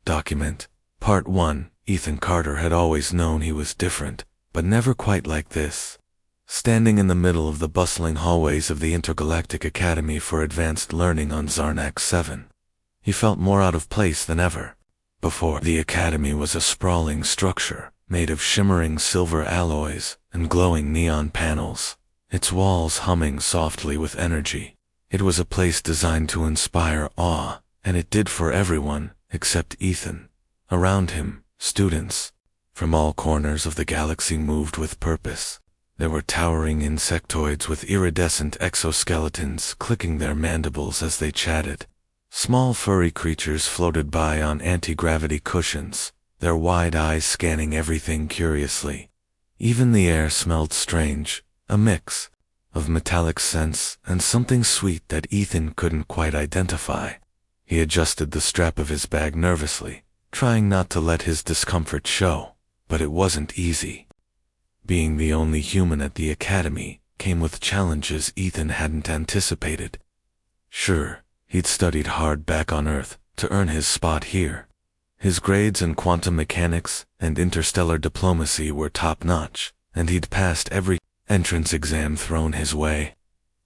Document. Part 1. Ethan Carter had always known he was different, but never quite like this. Standing in the middle of the bustling hallways of the Intergalactic Academy for Advanced Learning on Zarnak 7, he felt more out of place than ever. Before, the Academy was a sprawling structure, made of shimmering silver alloys and glowing neon panels, its walls humming softly with energy. It was a place designed to inspire awe, and it did for everyone except Ethan. Around him, students from all corners of the galaxy moved with purpose. There were towering insectoids with iridescent exoskeletons clicking their mandibles as they chatted. Small furry creatures floated by on anti-gravity cushions, their wide eyes scanning everything curiously. Even the air smelled strange, a mix of metallic scents and something sweet that Ethan couldn't quite identify. He adjusted the strap of his bag nervously, trying not to let his discomfort show, but it wasn't easy. Being the only human at the academy came with challenges Ethan hadn't anticipated. Sure, he'd studied hard back on Earth to earn his spot here. His grades in quantum mechanics and interstellar diplomacy were top-notch, and he'd passed every entrance exam thrown his way.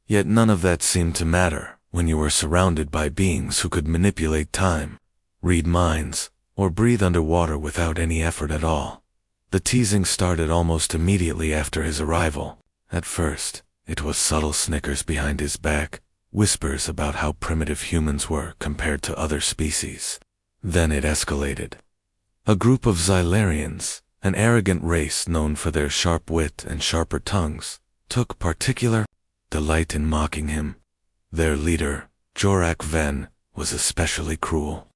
Yet none of that seemed to matter when you were surrounded by beings who could manipulate time, read minds, or breathe underwater without any effort at all. The teasing started almost immediately after his arrival. At first, it was subtle snickers behind his back, whispers about how primitive humans were compared to other species. Then it escalated. A group of Xylarians, an arrogant race known for their sharp wit and sharper tongues, took particular delight in mocking him. Their leader, Jorak Ven, was especially cruel.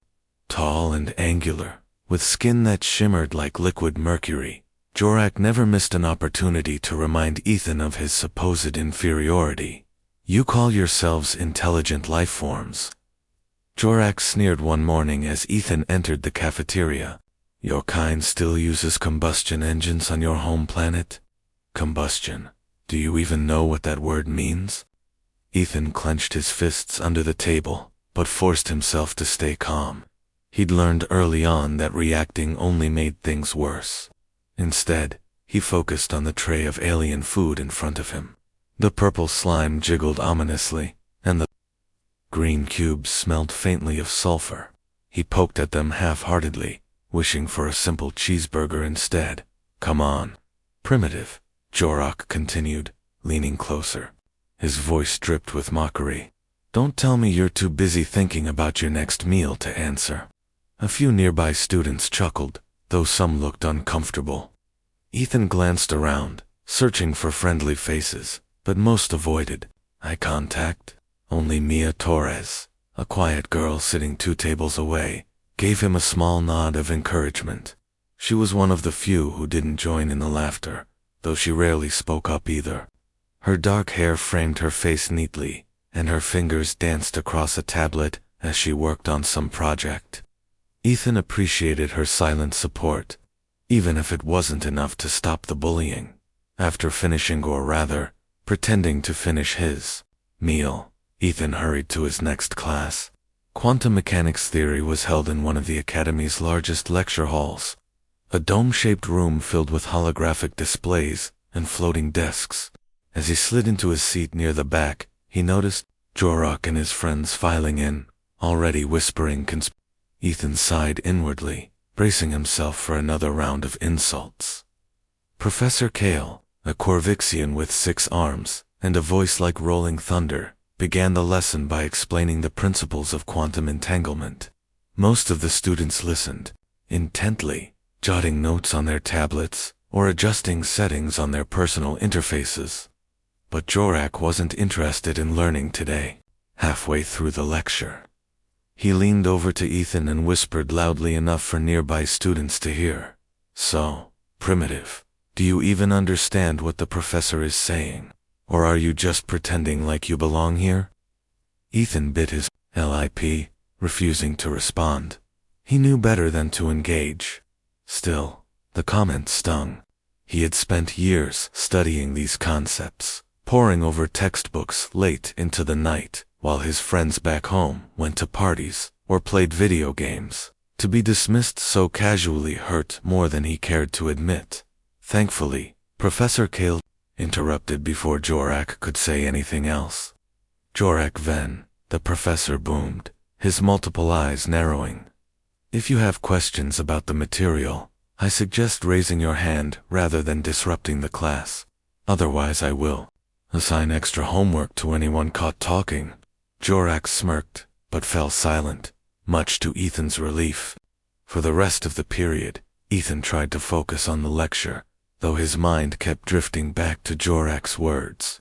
Tall and angular, with skin that shimmered like liquid mercury, Jorak never missed an opportunity to remind Ethan of his supposed inferiority. "You call yourselves intelligent life forms." Jorak sneered one morning as Ethan entered the cafeteria. "Your kind still uses combustion engines on your home planet?" Combustion. Do you even know what that word means? Ethan clenched his fists under the table, but forced himself to stay calm. He'd learned early on that reacting only made things worse. Instead, he focused on the tray of alien food in front of him. The purple slime jiggled ominously, and the green cubes smelled faintly of sulfur. He poked at them half-heartedly, wishing for a simple cheeseburger instead. "Come on, primitive," Jorak continued, leaning closer. His voice dripped with mockery. "Don't tell me you're too busy thinking about your next meal to answer." A few nearby students chuckled, though some looked uncomfortable. Ethan glanced around, searching for friendly faces, but most avoided eye contact. Only Mia Torres, a quiet girl sitting 2 tables away, gave him a small nod of encouragement. She was one of the few who didn't join in the laughter, though she rarely spoke up either. Her dark hair framed her face neatly, and her fingers danced across a tablet as she worked on some project. Ethan appreciated her silent support, even if it wasn't enough to stop the bullying. After finishing, or rather, pretending to finish his meal, Ethan hurried to his next class. Quantum mechanics theory was held in one of the Academy's largest lecture halls, a dome-shaped room filled with holographic displays and floating desks. As he slid into his seat near the back, he noticed Jorak and his friends filing in, already whispering Ethan sighed inwardly, bracing himself for another round of insults. Professor Kale, a Corvixian with 6 arms and a voice like rolling thunder, began the lesson by explaining the principles of quantum entanglement. Most of the students listened intently, jotting notes on their tablets or adjusting settings on their personal interfaces. But Jorak wasn't interested in learning today. Halfway through the lecture, he leaned over to Ethan and whispered loudly enough for nearby students to hear. "So, primitive, do you even understand what the professor is saying? Or are you just pretending like you belong here?" Ethan bit his lip, refusing to respond. He knew better than to engage. Still, the comment stung. He had spent years studying these concepts, poring over textbooks late into the night, while his friends back home went to parties or played video games. To be dismissed so casually hurt more than he cared to admit. Thankfully, Professor Kale interrupted before Jorak could say anything else. Jorak Ven, the professor boomed, his multiple eyes narrowing. If you have questions about the material, I suggest raising your hand rather than disrupting the class. Otherwise I will assign extra homework to anyone caught talking. Jorak smirked, but fell silent, much to Ethan's relief. For the rest of the period, Ethan tried to focus on the lecture, though his mind kept drifting back to Jorak's words.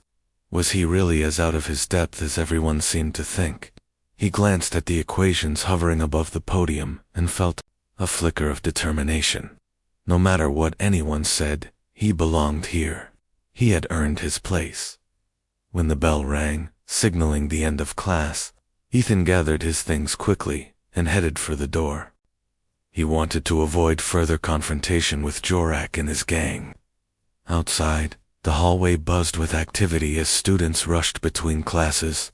Was he really as out of his depth as everyone seemed to think? He glanced at the equations hovering above the podium and felt a flicker of determination. No matter what anyone said, he belonged here. He had earned his place. When the bell rang, signaling the end of class, Ethan gathered his things quickly and headed for the door. He wanted to avoid further confrontation with Jorak and his gang. Outside, the hallway buzzed with activity as students rushed between classes.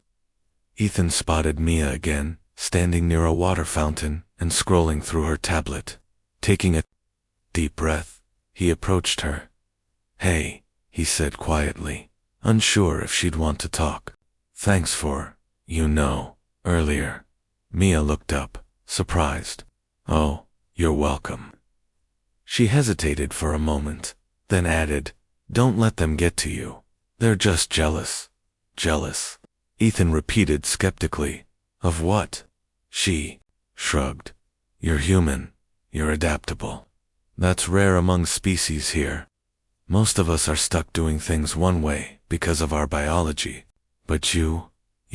Ethan spotted Mia again, standing near a water fountain and scrolling through her tablet. Taking a deep breath, he approached her. "Hey," he said quietly, unsure if she'd want to talk. "Thanks for, earlier." Mia looked up, surprised. "Oh, you're welcome." She hesitated for a moment, then added, "Don't let them get to you. They're just jealous." "Jealous?" Ethan repeated skeptically. "Of what?" She shrugged. "You're human. You're adaptable. That's rare among species here. Most of us are stuck doing things one way because of our biology. But you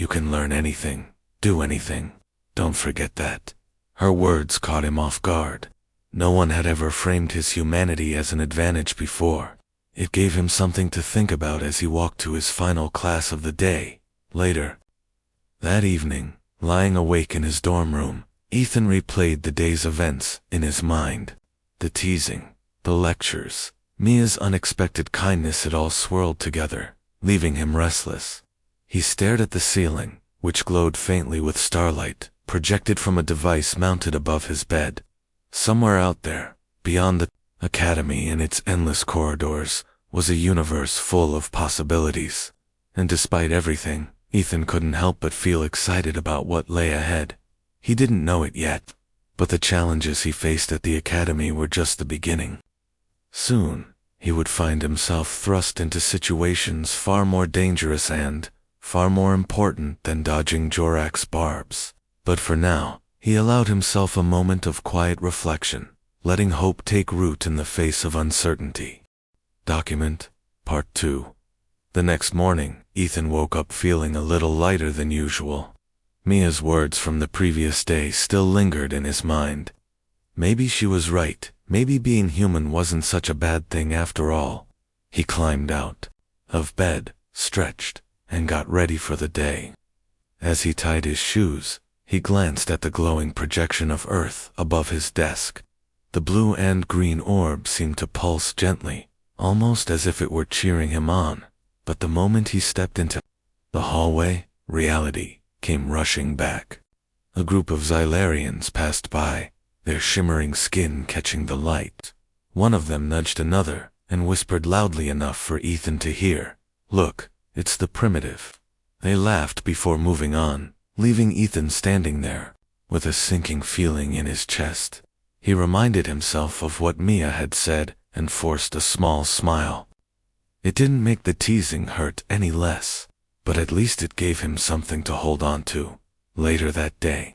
can learn anything, do anything. Don't forget that." Her words caught him off guard. No one had ever framed his humanity as an advantage before. It gave him something to think about as he walked to his final class of the day. Later that evening, lying awake in his dorm room, Ethan replayed the day's events in his mind. The teasing, the lectures, Mia's unexpected kindness, it all swirled together, leaving him restless. He stared at the ceiling, which glowed faintly with starlight, projected from a device mounted above his bed. Somewhere out there, beyond the academy and its endless corridors, was a universe full of possibilities. And despite everything, Ethan couldn't help but feel excited about what lay ahead. He didn't know it yet, but the challenges he faced at the academy were just the beginning. Soon, he would find himself thrust into situations far more dangerous and far more important than dodging Jorak's barbs. But for now, he allowed himself a moment of quiet reflection, letting hope take root in the face of uncertainty. Document Part 2. The next morning, Ethan woke up feeling a little lighter than usual. Mia's words from the previous day still lingered in his mind. Maybe she was right. Maybe being human wasn't such a bad thing after all. He climbed out of bed, stretched, and got ready for the day. As he tied his shoes, he glanced at the glowing projection of Earth above his desk. The blue and green orb seemed to pulse gently, almost as if it were cheering him on. But the moment he stepped into the hallway, reality came rushing back. A group of Xylarians passed by, their shimmering skin catching the light. One of them nudged another and whispered loudly enough for Ethan to hear, "Look, it's the primitive." They laughed before moving on, leaving Ethan standing there, with a sinking feeling in his chest. He reminded himself of what Mia had said and forced a small smile. It didn't make the teasing hurt any less, but at least it gave him something to hold on to. Later that day,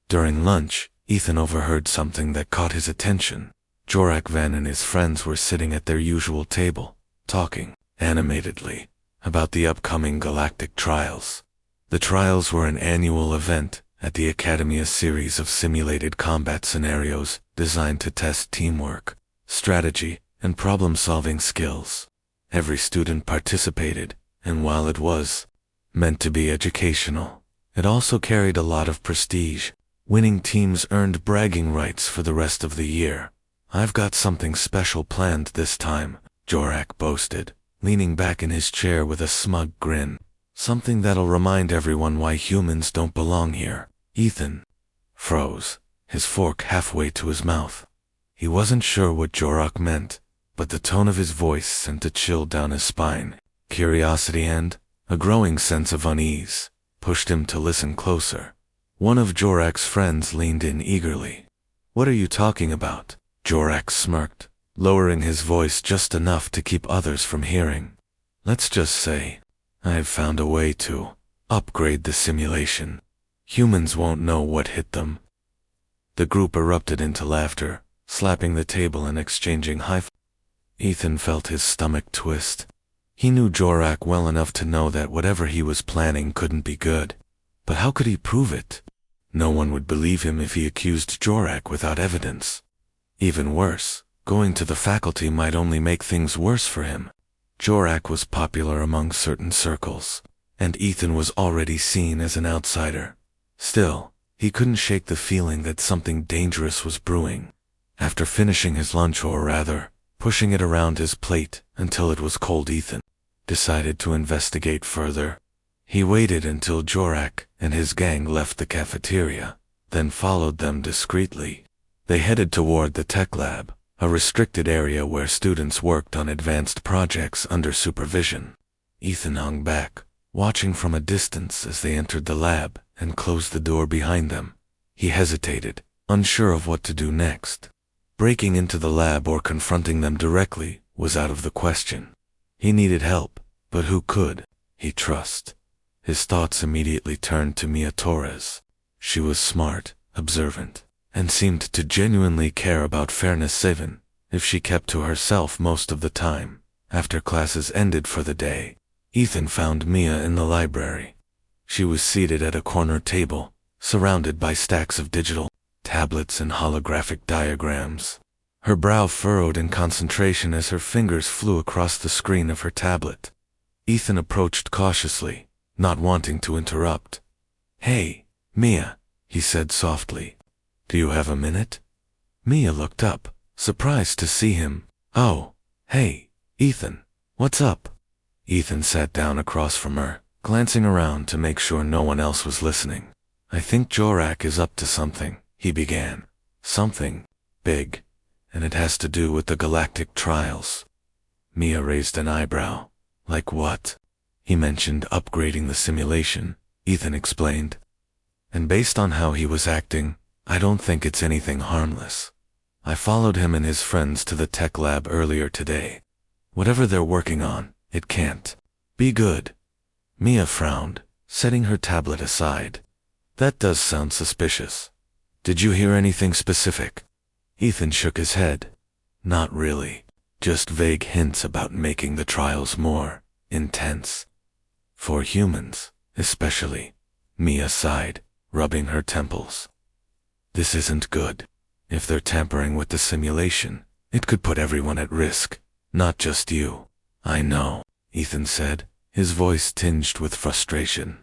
during lunch, Ethan overheard something that caught his attention. Jorak Van and his friends were sitting at their usual table, talking animatedly about the upcoming galactic trials. The trials were an annual event at the Academy, a series of simulated combat scenarios designed to test teamwork, strategy, and problem-solving skills. Every student participated, and while it was meant to be educational, it also carried a lot of prestige. Winning teams earned bragging rights for the rest of the year. "I've got something special planned this time," Jorak boasted, leaning back in his chair with a smug grin. "Something that'll remind everyone why humans don't belong here." Ethan froze. his fork halfway to his mouth. He wasn't sure what Jorak meant, but the tone of his voice sent a chill down his spine. Curiosity and a growing sense of unease pushed him to listen closer. One of Jorak's friends leaned in eagerly. "What are you talking about?" Jorak smirked, lowering his voice just enough to keep others from hearing. "Let's just say, I've found a way to upgrade the simulation. Humans won't know what hit them." The group erupted into laughter, slapping the table and exchanging high-fives. Ethan felt his stomach twist. He knew Jorak well enough to know that whatever he was planning couldn't be good. But how could he prove it? No one would believe him if he accused Jorak without evidence. Even worse, going to the faculty might only make things worse for him. Jorak was popular among certain circles, and Ethan was already seen as an outsider. Still, he couldn't shake the feeling that something dangerous was brewing. After finishing his lunch, or rather, pushing it around his plate until it was cold, Ethan decided to investigate further. He waited until Jorak and his gang left the cafeteria, then followed them discreetly. They headed toward the tech lab, a restricted area where students worked on advanced projects under supervision. Ethan hung back, watching from a distance as they entered the lab and closed the door behind them. He hesitated, unsure of what to do next. Breaking into the lab or confronting them directly was out of the question. He needed help, but who could he trust? His thoughts immediately turned to Mia Torres. She was smart, observant, and seemed to genuinely care about fairness, even if she kept to herself most of the time. After classes ended for the day, Ethan found Mia in the library. She was seated at a corner table, surrounded by stacks of digital tablets and holographic diagrams. Her brow furrowed in concentration as her fingers flew across the screen of her tablet. Ethan approached cautiously, not wanting to interrupt. "Hey, Mia," he said softly. "Do you have a minute?" Mia looked up, surprised to see him. "Oh, hey, Ethan, what's up?" Ethan sat down across from her, glancing around to make sure no one else was listening. "I think Jorak is up to something," he began. "Something big, and it has to do with the galactic trials." Mia raised an eyebrow. "Like what?" "He mentioned upgrading the simulation," Ethan explained. "And based on how he was acting, I don't think it's anything harmless. I followed him and his friends to the tech lab earlier today. Whatever they're working on, it can't be good." Mia frowned, setting her tablet aside. "That does sound suspicious. Did you hear anything specific?" Ethan shook his head. "Not really. Just vague hints about making the trials more intense. For humans, especially." Mia sighed, rubbing her temples. "This isn't good. If they're tampering with the simulation, it could put everyone at risk, not just you." "I know," Ethan said, his voice tinged with frustration.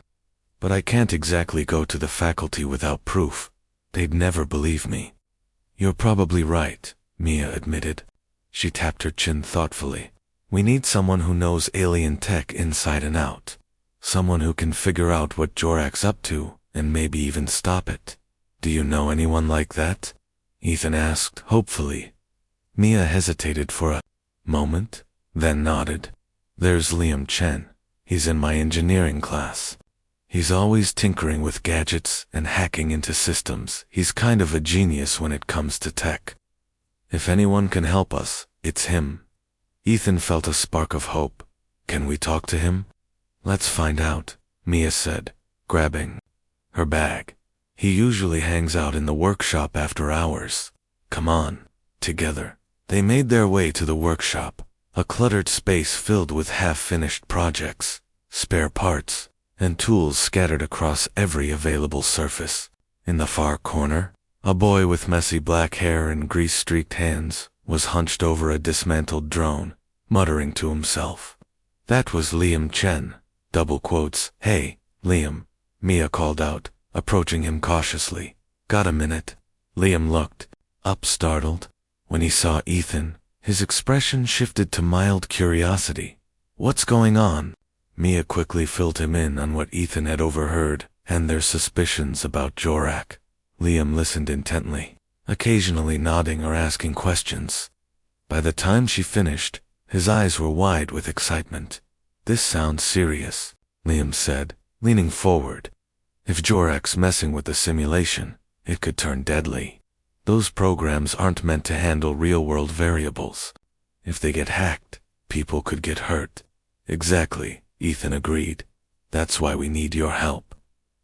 "But I can't exactly go to the faculty without proof. They'd never believe me." "You're probably right," Mia admitted. She tapped her chin thoughtfully. "We need someone who knows alien tech inside and out. Someone who can figure out what Jorak's up to, and maybe even stop it." "Do you know anyone like that?" Ethan asked, hopefully. Mia hesitated for a moment, then nodded. "There's Liam Chen. He's in my engineering class. He's always tinkering with gadgets and hacking into systems. He's kind of a genius when it comes to tech. If anyone can help us, it's him." Ethan felt a spark of hope. "Can we talk to him?" "Let's find out," Mia said, grabbing her bag. "He usually hangs out in the workshop after hours. Come on." Together, they made their way to the workshop, a cluttered space filled with half-finished projects, spare parts, and tools scattered across every available surface. In the far corner, a boy with messy black hair and grease-streaked hands was hunched over a dismantled drone, muttering to himself. That was Liam Chen, double quotes. "Hey, Liam," Mia called out, approaching him cautiously. "Got a minute?" Liam looked up, startled. When he saw Ethan, his expression shifted to mild curiosity. "What's going on?" Mia quickly filled him in on what Ethan had overheard and their suspicions about Jorak. Liam listened intently, occasionally nodding or asking questions. By the time she finished, his eyes were wide with excitement. "This sounds serious," Liam said, leaning forward. "If Jorak's messing with the simulation, it could turn deadly. Those programs aren't meant to handle real-world variables. If they get hacked, people could get hurt." "Exactly," Ethan agreed. "That's why we need your help.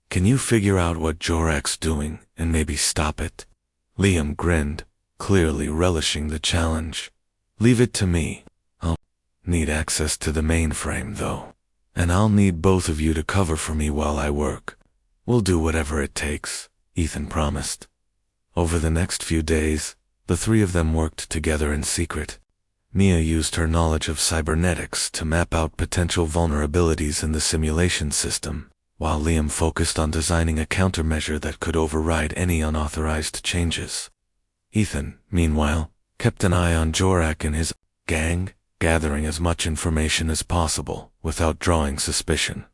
Can you figure out what Jorak's doing and maybe stop it?" Liam grinned, clearly relishing the challenge. "Leave it to me. I'll need access to the mainframe, though. And I'll need both of you to cover for me while I work." "We'll do whatever it takes," Ethan promised. Over the next few days, the three of them worked together in secret. Mia used her knowledge of cybernetics to map out potential vulnerabilities in the simulation system, while Liam focused on designing a countermeasure that could override any unauthorized changes. Ethan, meanwhile, kept an eye on Jorak and his gang, gathering as much information as possible without drawing suspicion.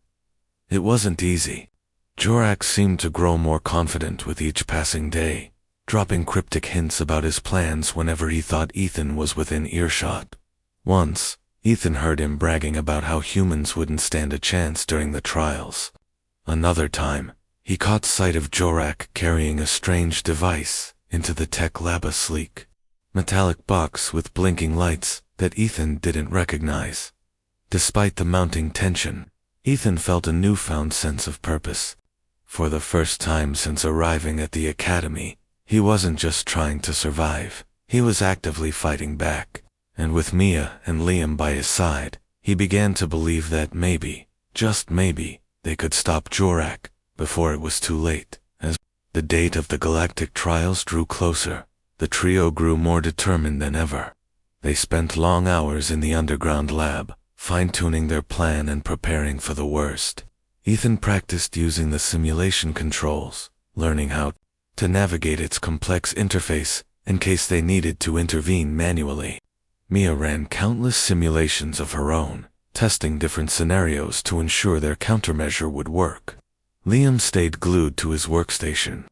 It wasn't easy. Jorak seemed to grow more confident with each passing day, dropping cryptic hints about his plans whenever he thought Ethan was within earshot. Once, Ethan heard him bragging about how humans wouldn't stand a chance during the trials. Another time, he caught sight of Jorak carrying a strange device into the tech lab, a sleek, metallic box with blinking lights that Ethan didn't recognize. Despite the mounting tension, Ethan felt a newfound sense of purpose. For the first time since arriving at the academy, he wasn't just trying to survive, he was actively fighting back. And with Mia and Liam by his side, he began to believe that maybe, just maybe, they could stop Jorak before it was too late. As the date of the galactic trials drew closer, the trio grew more determined than ever. They spent long hours in the underground lab, fine-tuning their plan and preparing for the worst. Ethan practiced using the simulation controls, learning how to navigate its complex interface in case they needed to intervene manually. Mia ran countless simulations of her own, testing different scenarios to ensure their countermeasure would work. Liam stayed glued to his workstation,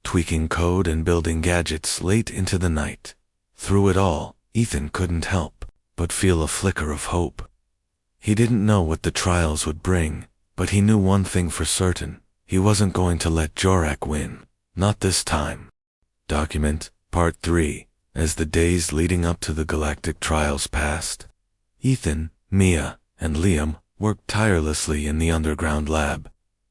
tweaking code and building gadgets late into the night. Through it all, Ethan couldn't help but feel a flicker of hope. He didn't know what the trials would bring, but he knew one thing for certain: he wasn't going to let Jorak win. Not this time. Document, Part 3. As the days leading up to the galactic trials passed, Ethan, Mia, and Liam worked tirelessly in the underground lab.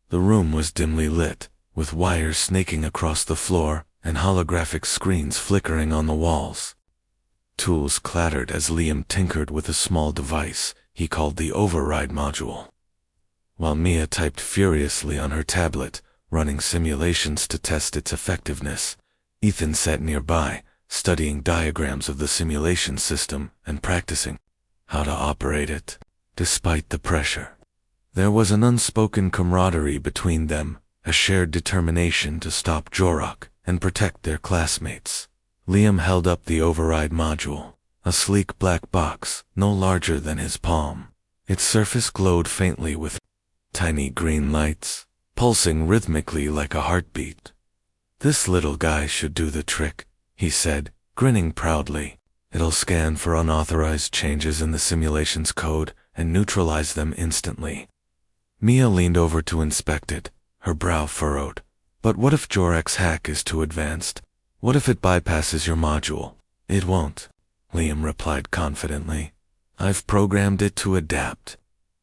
The room was dimly lit, with wires snaking across the floor and holographic screens flickering on the walls. Tools clattered as Liam tinkered with a small device he called the override module, while Mia typed furiously on her tablet, running simulations to test its effectiveness. Ethan sat nearby, studying diagrams of the simulation system and practicing how to operate it. Despite the pressure, there was an unspoken camaraderie between them, a shared determination to stop Jorak and protect their classmates. Liam held up the override module, a sleek black box no larger than his palm. Its surface glowed faintly with tiny green lights, pulsing rhythmically like a heartbeat. "This little guy should do the trick," he said, grinning proudly. "It'll scan for unauthorized changes in the simulation's code and neutralize them instantly." Mia leaned over to inspect it, her brow furrowed. "But what if Jorak's hack is too advanced? What if it bypasses your module?" "It won't," Liam replied confidently. "I've programmed it to adapt.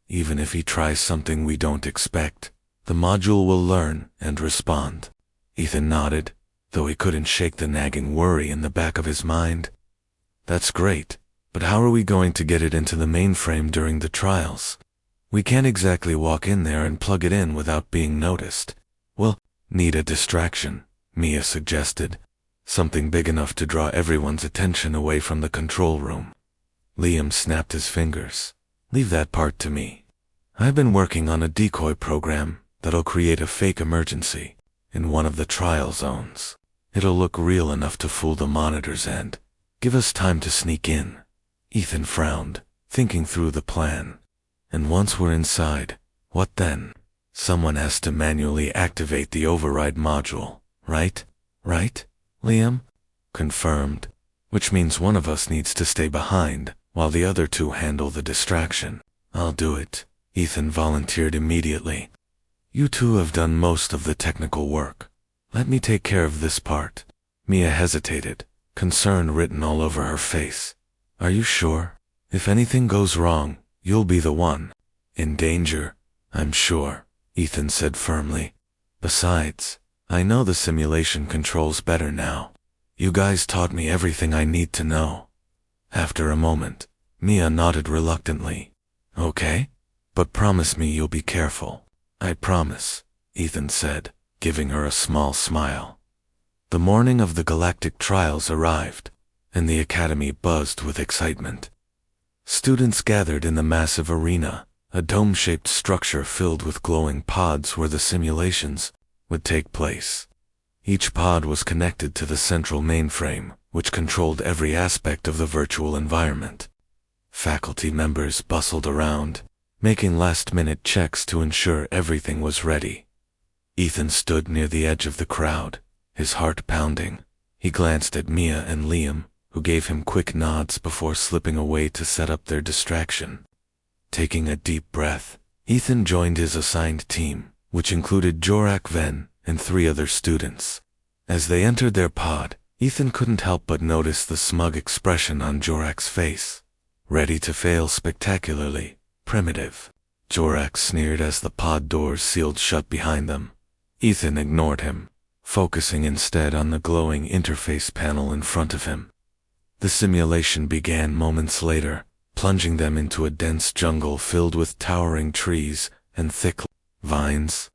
Even if he tries something we don't expect, the module will learn and respond." Ethan nodded, though he couldn't shake the nagging worry in the back of his mind. "That's great, but how are we going to get it into the mainframe during the trials? We can't exactly walk in there and plug it in without being noticed." "We'll need a distraction," Mia suggested. "Something big enough to draw everyone's attention away from the control room." Liam snapped his fingers. "Leave that part to me. I've been working on a decoy program that'll create a fake emergency in one of the trial zones. It'll look real enough to fool the monitors and give us time to sneak in." Ethan frowned, thinking through the plan. "And once we're inside, what then? Someone has to manually activate the override module, right?" right, Liam? Confirmed. Which means one of us needs to stay behind, while the other two handle the distraction. I'll do it, Ethan volunteered immediately. You two have done most of the technical work. Let me take care of this part. Mia hesitated, concern written all over her face. Are you sure? If anything goes wrong, you'll be the one in danger, I'm sure, Ethan said firmly. Besides, I know the simulation controls better now. You guys taught me everything I need to know. After a moment, Mia nodded reluctantly. Okay? But promise me you'll be careful. I promise, Ethan said, giving her a small smile. The morning of the galactic trials arrived, and the academy buzzed with excitement. Students gathered in the massive arena, a dome-shaped structure filled with glowing pods where the simulations would take place. Each pod was connected to the central mainframe, which controlled every aspect of the virtual environment. Faculty members bustled around, making last-minute checks to ensure everything was ready. Ethan stood near the edge of the crowd, his heart pounding. He glanced at Mia and Liam, who gave him quick nods before slipping away to set up their distraction. Taking a deep breath, Ethan joined his assigned team, which included Jorak Ven and 3 other students. As they entered their pod, Ethan couldn't help but notice the smug expression on Jorak's face. Ready to fail spectacularly, primitive. Jorak sneered as the pod doors sealed shut behind them. Ethan ignored him, focusing instead on the glowing interface panel in front of him. The simulation began moments later, plunging them into a dense jungle filled with towering trees and thick vines.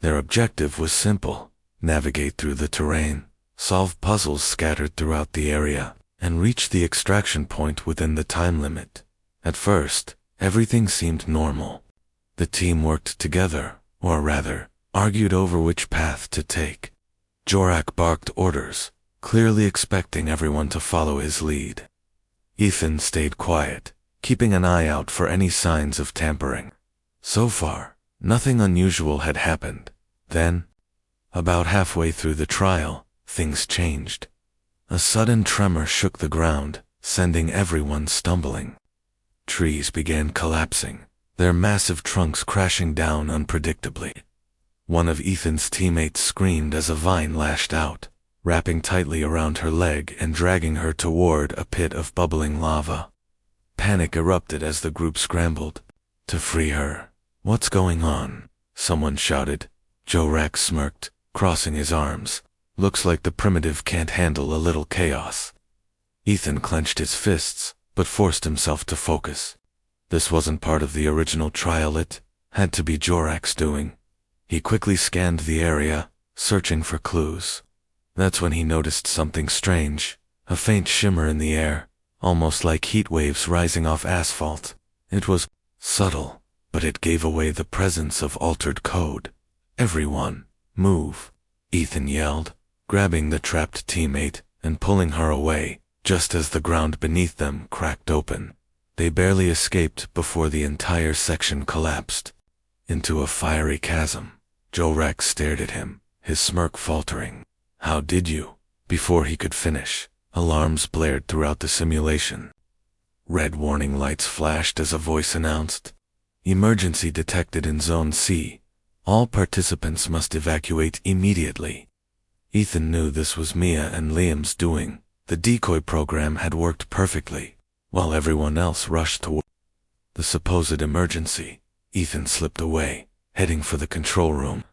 Their objective was simple: navigate through the terrain, solve puzzles scattered throughout the area, and reach the extraction point within the time limit. At first, everything seemed normal. The team worked together, or rather, argued over which path to take. Jorak barked orders, clearly expecting everyone to follow his lead. Ethan stayed quiet, keeping an eye out for any signs of tampering. So far, nothing unusual had happened. Then, about halfway through the trial, things changed. A sudden tremor shook the ground, sending everyone stumbling. Trees began collapsing, their massive trunks crashing down unpredictably. One of Ethan's teammates screamed as a vine lashed out, wrapping tightly around her leg and dragging her toward a pit of bubbling lava. Panic erupted as the group scrambled to free her. What's going on? Someone shouted. Jorak smirked, crossing his arms. Looks like the primitive can't handle a little chaos. Ethan clenched his fists, but forced himself to focus. This wasn't part of the original trial, it had to be Jorak's doing. He quickly scanned the area, searching for clues. That's when he noticed something strange, a faint shimmer in the air, almost like heat waves rising off asphalt. It was subtle, but it gave away the presence of altered code. Everyone, move, Ethan yelled, grabbing the trapped teammate and pulling her away, just as the ground beneath them cracked open. They barely escaped before the entire section collapsed into a fiery chasm. Jorak stared at him, his smirk faltering. How did you? Before he could finish, alarms blared throughout the simulation. Red warning lights flashed as a voice announced, "Emergency detected in Zone C. All participants must evacuate immediately." Ethan knew this was Mia and Liam's doing. The decoy program had worked perfectly, while everyone else rushed toward the supposed emergency. Ethan slipped away, heading for the control room.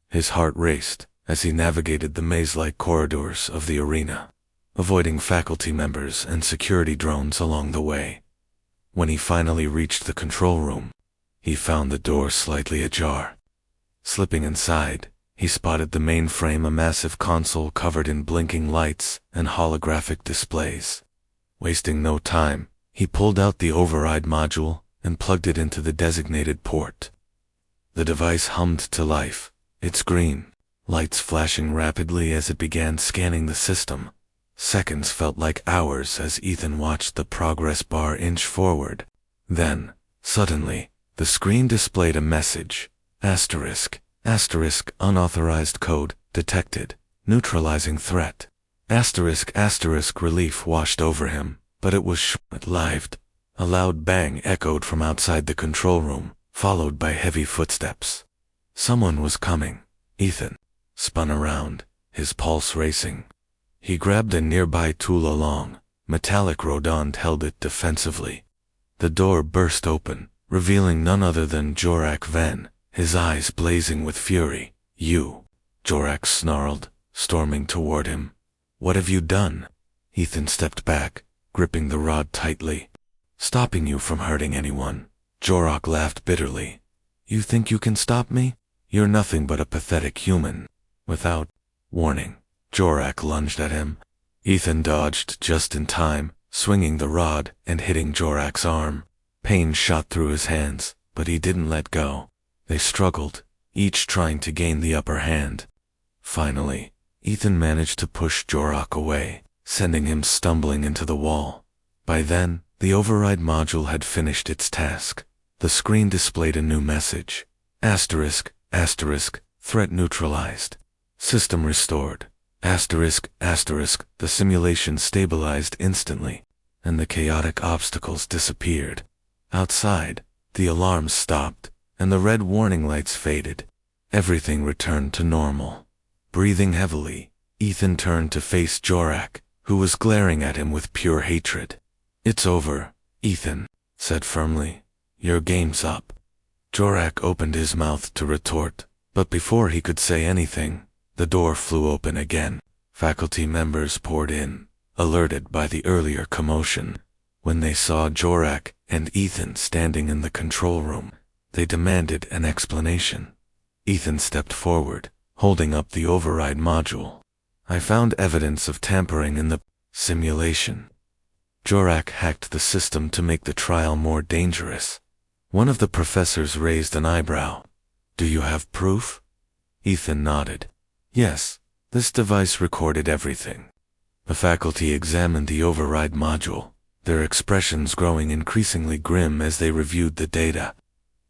His heart raced as he navigated the maze-like corridors of the arena, avoiding faculty members and security drones along the way. When he finally reached the control room, he found the door slightly ajar. Slipping inside, he spotted the mainframe, a massive console covered in blinking lights and holographic displays. Wasting no time, he pulled out the override module and plugged it into the designated port. The device hummed to life, its green lights flashing rapidly as it began scanning the system. Seconds felt like hours as Ethan watched the progress bar inch forward. Then, suddenly, the screen displayed a message, ****, unauthorized code detected. neutralizing threat. Asterisk relief washed over him, but it was short-lived. A loud bang echoed from outside the control room, followed by heavy footsteps. Someone was coming. Ethan spun around, his pulse racing. He grabbed a nearby tool. A long, metallic rodent held it defensively. The door burst open, revealing none other than Jorak Ven, his eyes blazing with fury. "You!" Jorak snarled, storming toward him. "What have you done?" Ethan stepped back, gripping the rod tightly. "Stopping you from hurting anyone." Jorak laughed bitterly. "You think you can stop me? You're nothing but a pathetic human." Without warning, Jorak lunged at him. Ethan dodged just in time, swinging the rod and hitting Jorak's arm. Pain shot through his hands, but he didn't let go. They struggled, each trying to gain the upper hand. Finally, Ethan managed to push Jorak away, sending him stumbling into the wall. By then, the override module had finished its task. The screen displayed a new message. Asterisk, threat neutralized. System restored. Asterisk, the simulation stabilized instantly, and the chaotic obstacles disappeared. Outside, the alarms stopped, and the red warning lights faded. Everything returned to normal. Breathing heavily, Ethan turned to face Jorak, who was glaring at him with pure hatred. "It's over," Ethan said firmly. "Your game's up." Jorak opened his mouth to retort, but before he could say anything, the door flew open again. Faculty members poured in, alerted by the earlier commotion. When they saw Jorak and Ethan standing in the control room, they demanded an explanation. Ethan stepped forward, holding up the override module. "I found evidence of tampering in the simulation." Jorak hacked the system to make the trial more dangerous. One of the professors raised an eyebrow. "Do you have proof?" Ethan nodded. "Yes, this device recorded everything." The faculty examined the override module, their expressions growing increasingly grim as they reviewed the data.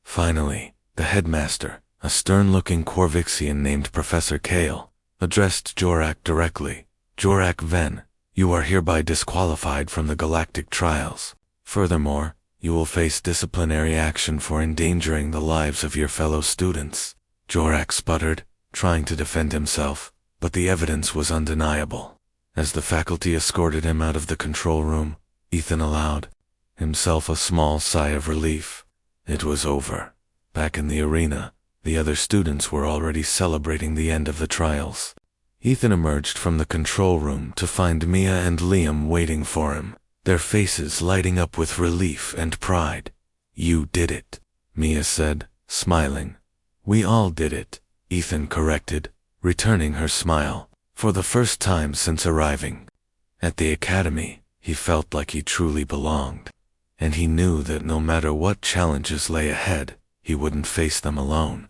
Finally, the headmaster, a stern-looking Corvixian named Professor Kale, addressed Jorak directly. "Jorak Ven, you are hereby disqualified from the galactic trials. Furthermore, you will face disciplinary action for endangering the lives of your fellow students." Jorak sputtered, trying to defend himself, but the evidence was undeniable. As the faculty escorted him out of the control room, Ethan allowed himself a small sigh of relief. It was over. Back in the arena, the other students were already celebrating the end of the trials. Ethan emerged from the control room to find Mia and Liam waiting for him, their faces lighting up with relief and pride. "You did it," Mia said, smiling. "We all did it," Ethan corrected, returning her smile, for the first time since arriving. At the academy, he felt like he truly belonged, and he knew that no matter what challenges lay ahead, he wouldn't face them alone.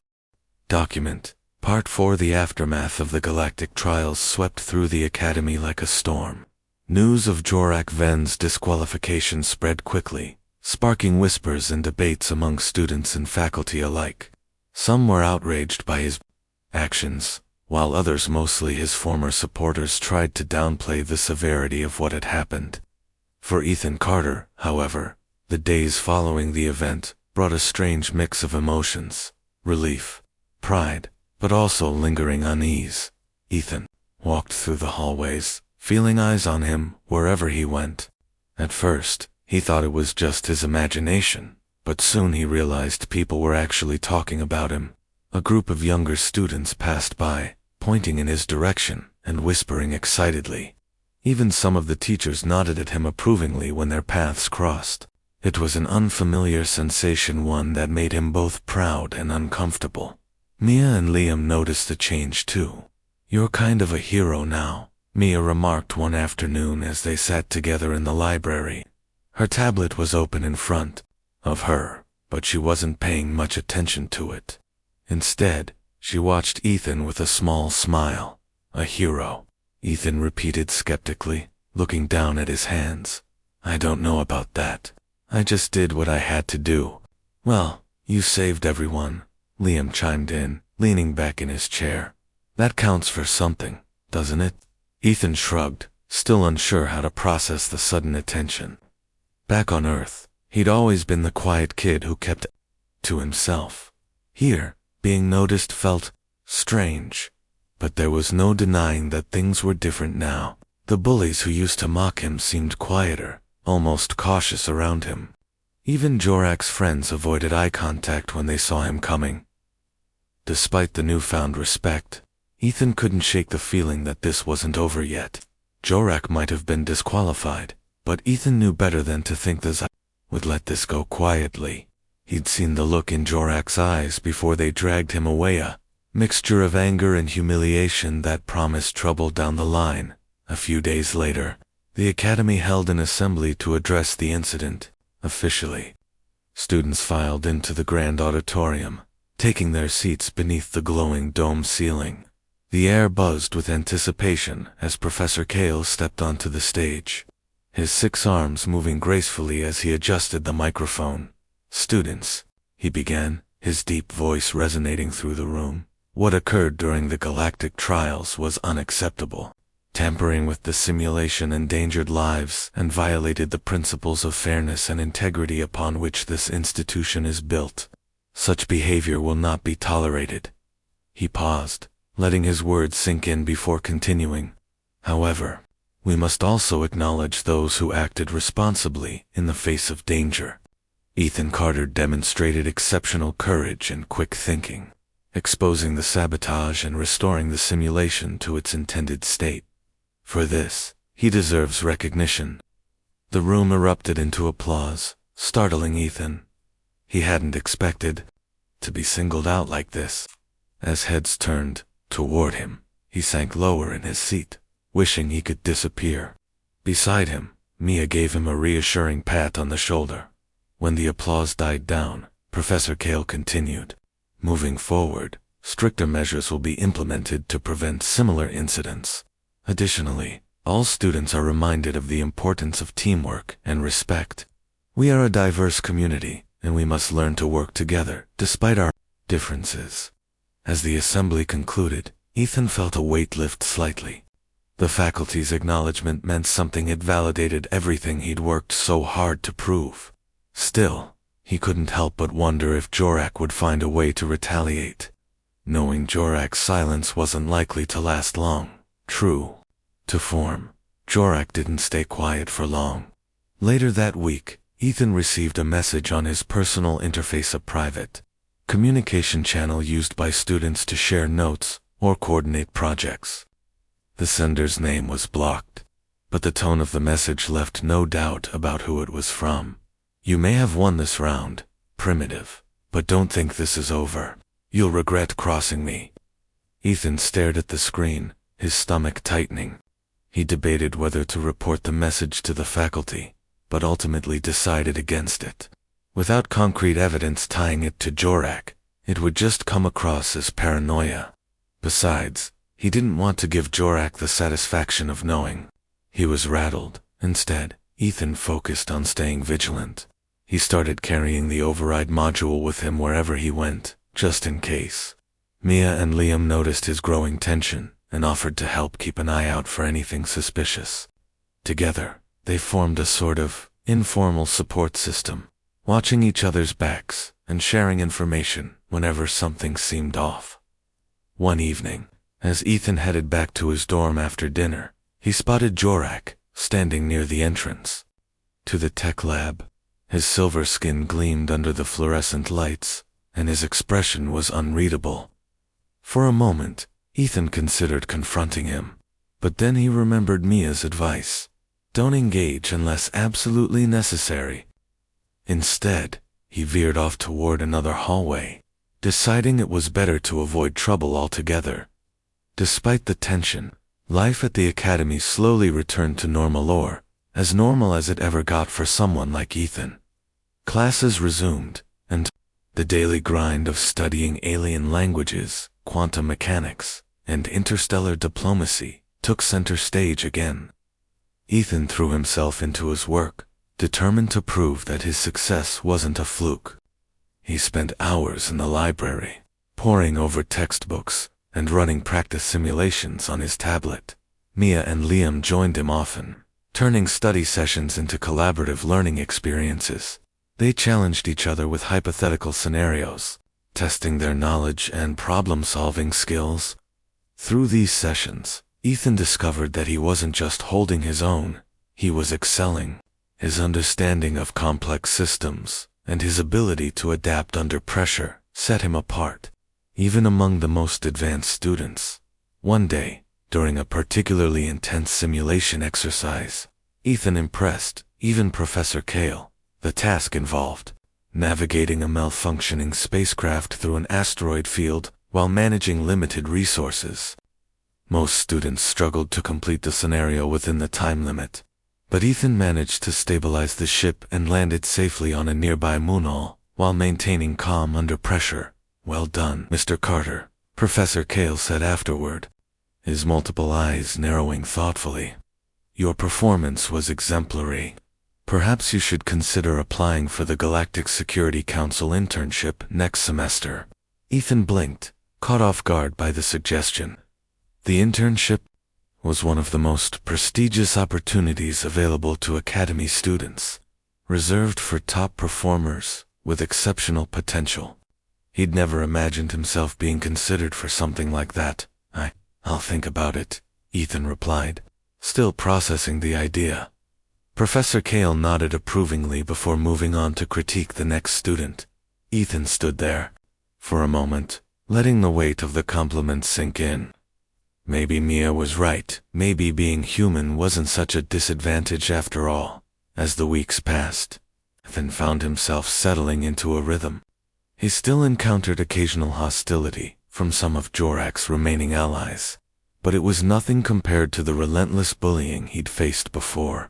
Document Part 4. The aftermath of the galactic trials swept through the academy like a storm. News of Jorak Ven's disqualification spread quickly, sparking whispers and debates among students and faculty alike. Some were outraged by his actions, while others, mostly his former supporters, tried to downplay the severity of what had happened. For Ethan Carter, however, the days following the event brought a strange mix of emotions: relief, pride, but also lingering unease. Ethan walked through the hallways, feeling eyes on him wherever he went. At first, he thought it was just his imagination, but soon he realized people were actually talking about him. A group of younger students passed by, pointing in his direction and whispering excitedly. Even some of the teachers nodded at him approvingly when their paths crossed. It was an unfamiliar sensation, one that made him both proud and uncomfortable. Mia and Liam noticed the change too. "You're kind of a hero now," Mia remarked one afternoon as they sat together in the library. Her tablet was open in front of her, but she wasn't paying much attention to it. Instead, she watched Ethan with a small smile. "A hero," Ethan repeated skeptically, looking down at his hands. "I don't know about that. I just did what I had to do." "Well, you saved everyone," Liam chimed in, leaning back in his chair. "That counts for something." doesn't it? Ethan shrugged, still unsure how to process the sudden attention. Back on Earth, he'd always been the quiet kid who kept to himself. Here, being noticed felt strange. But there was no denying that things were different now. The bullies who used to mock him seemed quieter, almost cautious around him. Even Jorak's friends avoided eye contact when they saw him coming. Despite the newfound respect, Ethan couldn't shake the feeling that this wasn't over yet. Jorak might have been disqualified, but Ethan knew better than to think that would let this go quietly. He'd seen the look in Jorak's eyes before they dragged him away, a mixture of anger and humiliation that promised trouble down the line. A few days later, the Academy held an assembly to address the incident, officially. Students filed into the grand auditorium, taking their seats beneath the glowing dome ceiling. The air buzzed with anticipation as Professor Kale stepped onto the stage, his 6 arms moving gracefully as he adjusted the microphone. "Students," he began, his deep voice resonating through the room. "What occurred during the galactic trials was unacceptable. Tampering with the simulation endangered lives and violated the principles of fairness and integrity upon which this institution is built. Such behavior will not be tolerated." He paused, letting his words sink in before continuing. "However, we must also acknowledge those who acted responsibly in the face of danger." Ethan Carter demonstrated exceptional courage and quick thinking, exposing the sabotage and restoring the simulation to its intended state. For this, he deserves recognition. The room erupted into applause, startling Ethan. He hadn't expected to be singled out like this. As heads turned toward him, he sank lower in his seat, wishing he could disappear. Beside him, Mia gave him a reassuring pat on the shoulder. When the applause died down, Professor Kale continued. "Moving forward, stricter measures will be implemented to prevent similar incidents. Additionally, all students are reminded of the importance of teamwork and respect. We are a diverse community, and we must learn to work together, despite our differences." As the assembly concluded, Ethan felt a weight lift slightly. The faculty's acknowledgement meant something. It validated everything he'd worked so hard to prove. Still, he couldn't help but wonder if Jorak would find a way to retaliate. Knowing Jorak's silence wasn't likely to last long. True to form, Jorak didn't stay quiet for long. Later that week, Ethan received a message on his personal interface, a private communication channel used by students to share notes or coordinate projects. The sender's name was blocked, but the tone of the message left no doubt about who it was from. "You may have won this round, Primitive, but don't think this is over. You'll regret crossing me." Ethan stared at the screen, his stomach tightening. He debated whether to report the message to the faculty, but ultimately decided against it. Without concrete evidence tying it to Jorak, it would just come across as paranoia. Besides, he didn't want to give Jorak the satisfaction of knowing. He was rattled. Instead, Ethan focused on staying vigilant. He started carrying the override module with him wherever he went, just in case. Mia and Liam noticed his growing tension and offered to help keep an eye out for anything suspicious. Together, they formed a sort of informal support system, watching each other's backs and sharing information whenever something seemed off. One evening, as Ethan headed back to his dorm after dinner, he spotted Jorak standing near the entrance to the tech lab. His silver skin gleamed under the fluorescent lights, and his expression was unreadable. For a moment, Ethan considered confronting him, but then he remembered Mia's advice. Don't engage unless absolutely necessary. Instead, he veered off toward another hallway, deciding it was better to avoid trouble altogether. Despite the tension, life at the academy slowly returned to normal as it ever got for someone like Ethan. Classes resumed, and the daily grind of studying alien languages, quantum mechanics, and interstellar diplomacy took center stage again. Ethan threw himself into his work, determined to prove that his success wasn't a fluke. He spent hours in the library, poring over textbooks and running practice simulations on his tablet. Mia and Liam joined him often, turning study sessions into collaborative learning experiences. They challenged each other with hypothetical scenarios, testing their knowledge and problem-solving skills. Through these sessions, Ethan discovered that he wasn't just holding his own, he was excelling. His understanding of complex systems and his ability to adapt under pressure set him apart, even among the most advanced students. One day, during a particularly intense simulation exercise, Ethan impressed even Professor Kale. The task involved navigating a malfunctioning spacecraft through an asteroid field while managing limited resources. Most students struggled to complete the scenario within the time limit, but Ethan managed to stabilize the ship and land it safely on a nearby moonall while maintaining calm under pressure. "Well done, Mr. Carter," Professor Kale said afterward, his multiple eyes narrowing thoughtfully. "Your performance was exemplary. Perhaps you should consider applying for the Galactic Security Council internship next semester." Ethan blinked, caught off guard by the suggestion. The internship was one of the most prestigious opportunities available to Academy students, reserved for top performers with exceptional potential. He'd never imagined himself being considered for something like that. I'll think about it," Ethan replied, still processing the idea. Professor Kale nodded approvingly before moving on to critique the next student. Ethan stood there, for a moment, letting the weight of the compliment sink in. Maybe Mia was right. Maybe being human wasn't such a disadvantage after all. As the weeks passed, Ethan found himself settling into a rhythm. He still encountered occasional hostility from some of Jorak's remaining allies, but it was nothing compared to the relentless bullying he'd faced before.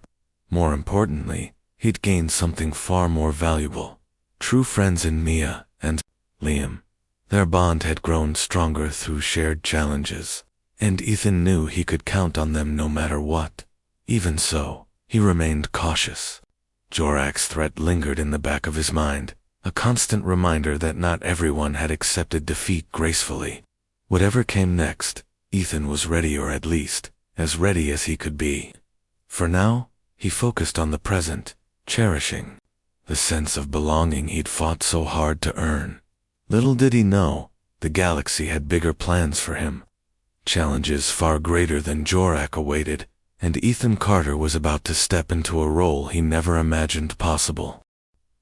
More importantly, he'd gained something far more valuable: true friends in Mia and Liam. Their bond had grown stronger through shared challenges, and Ethan knew he could count on them no matter what. Even so, he remained cautious. Jorak's threat lingered in the back of his mind, a constant reminder that not everyone had accepted defeat gracefully. Whatever came next, Ethan was ready, or at least, as ready as he could be. For now, he focused on the present, cherishing the sense of belonging he'd fought so hard to earn. Little did he know, the galaxy had bigger plans for him. Challenges far greater than Jorak awaited, and Ethan Carter was about to step into a role he never imagined possible.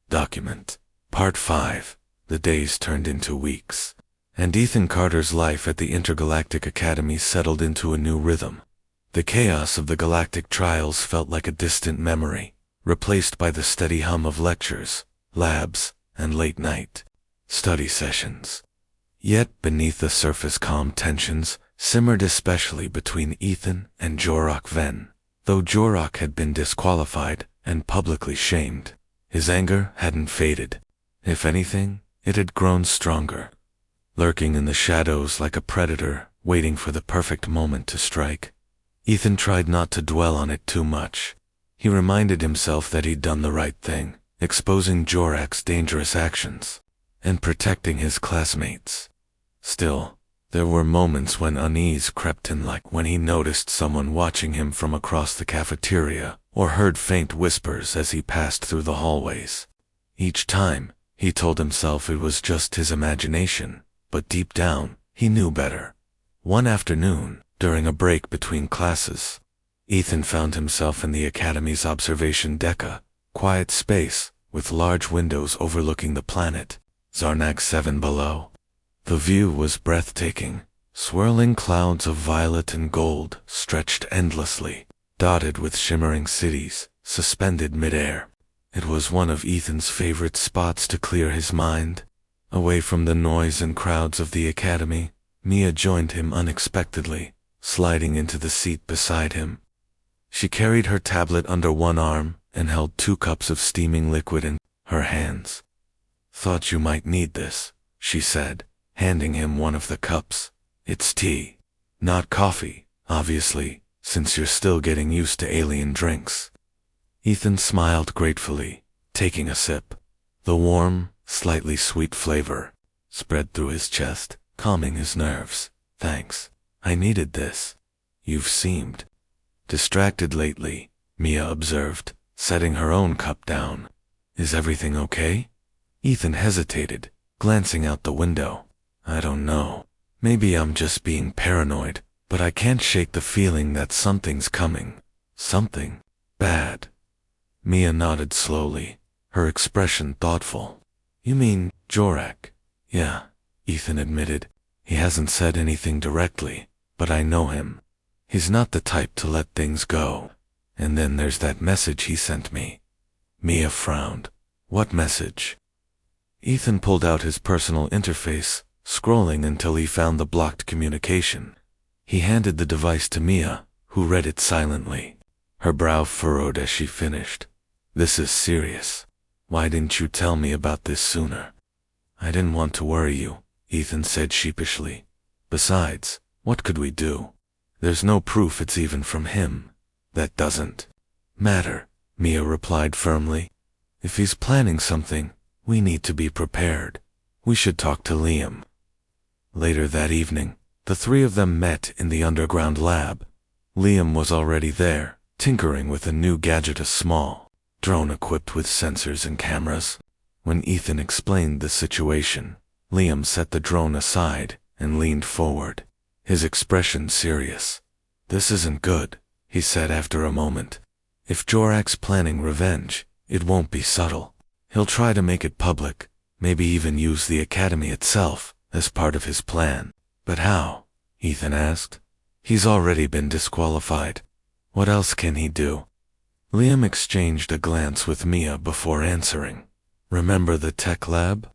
Document. Part 5. The days turned into weeks, and Ethan Carter's life at the Intergalactic Academy settled into a new rhythm. The chaos of the galactic trials felt like a distant memory, replaced by the steady hum of lectures, labs, and late-night study sessions. Yet beneath the surface calm tensions simmered, especially between Ethan and Jorak Venn. Though Jorak had been disqualified and publicly shamed, his anger hadn't faded. If anything, it had grown stronger. Lurking in the shadows like a predator, waiting for the perfect moment to strike, Ethan tried not to dwell on it too much. He reminded himself that he'd done the right thing, exposing Jorak's dangerous actions and protecting his classmates. Still, there were moments when unease crept in, like when he noticed someone watching him from across the cafeteria or heard faint whispers as he passed through the hallways. Each time, he told himself it was just his imagination, but deep down, he knew better. One afternoon, during a break between classes, Ethan found himself in the Academy's observation deck, a quiet space with large windows overlooking the planet, Zarnak 7 below. The view was breathtaking. Swirling clouds of violet and gold stretched endlessly, dotted with shimmering cities, suspended midair. It was one of Ethan's favorite spots to clear his mind. Away from the noise and crowds of the Academy, Mia joined him unexpectedly, sliding into the seat beside him. She carried her tablet under one arm and held 2 cups of steaming liquid in her hands. "Thought you might need this," she said, handing him one of the cups. "It's tea. Not coffee, obviously, since you're still getting used to alien drinks." Ethan smiled gratefully, taking a sip. The warm, slightly sweet flavor spread through his chest, calming his nerves. Thanks. I needed this. You've seemed distracted lately, Mia observed, setting her own cup down. Is everything okay? Ethan hesitated, glancing out the window. I don't know. Maybe I'm just being paranoid, but I can't shake the feeling that something's coming. Something bad. Mia nodded slowly, her expression thoughtful. You mean Jorak? Yeah, Ethan admitted. He hasn't said anything directly, but I know him. He's not the type to let things go. And then there's that message he sent me. Mia frowned. What message? Ethan pulled out his personal interface, scrolling until he found the blocked communication. He handed the device to Mia, who read it silently. Her brow furrowed as she finished. This is serious. Why didn't you tell me about this sooner? I didn't want to worry you, Ethan said sheepishly. Besides, what could we do? There's no proof it's even from him. That doesn't matter, Mia replied firmly. If he's planning something, we need to be prepared. We should talk to Liam. Later that evening, the three of them met in the underground lab. Liam was already there, tinkering with a new gadget, a small drone equipped with sensors and cameras. When Ethan explained the situation, Liam set the drone aside and leaned forward, his expression serious. This isn't good, he said after a moment. If Jorak's planning revenge, it won't be subtle. He'll try to make it public, maybe even use the academy itself as part of his plan. But how? Ethan asked. He's already been disqualified. What else can he do? Liam exchanged a glance with Mia before answering. Remember the tech lab?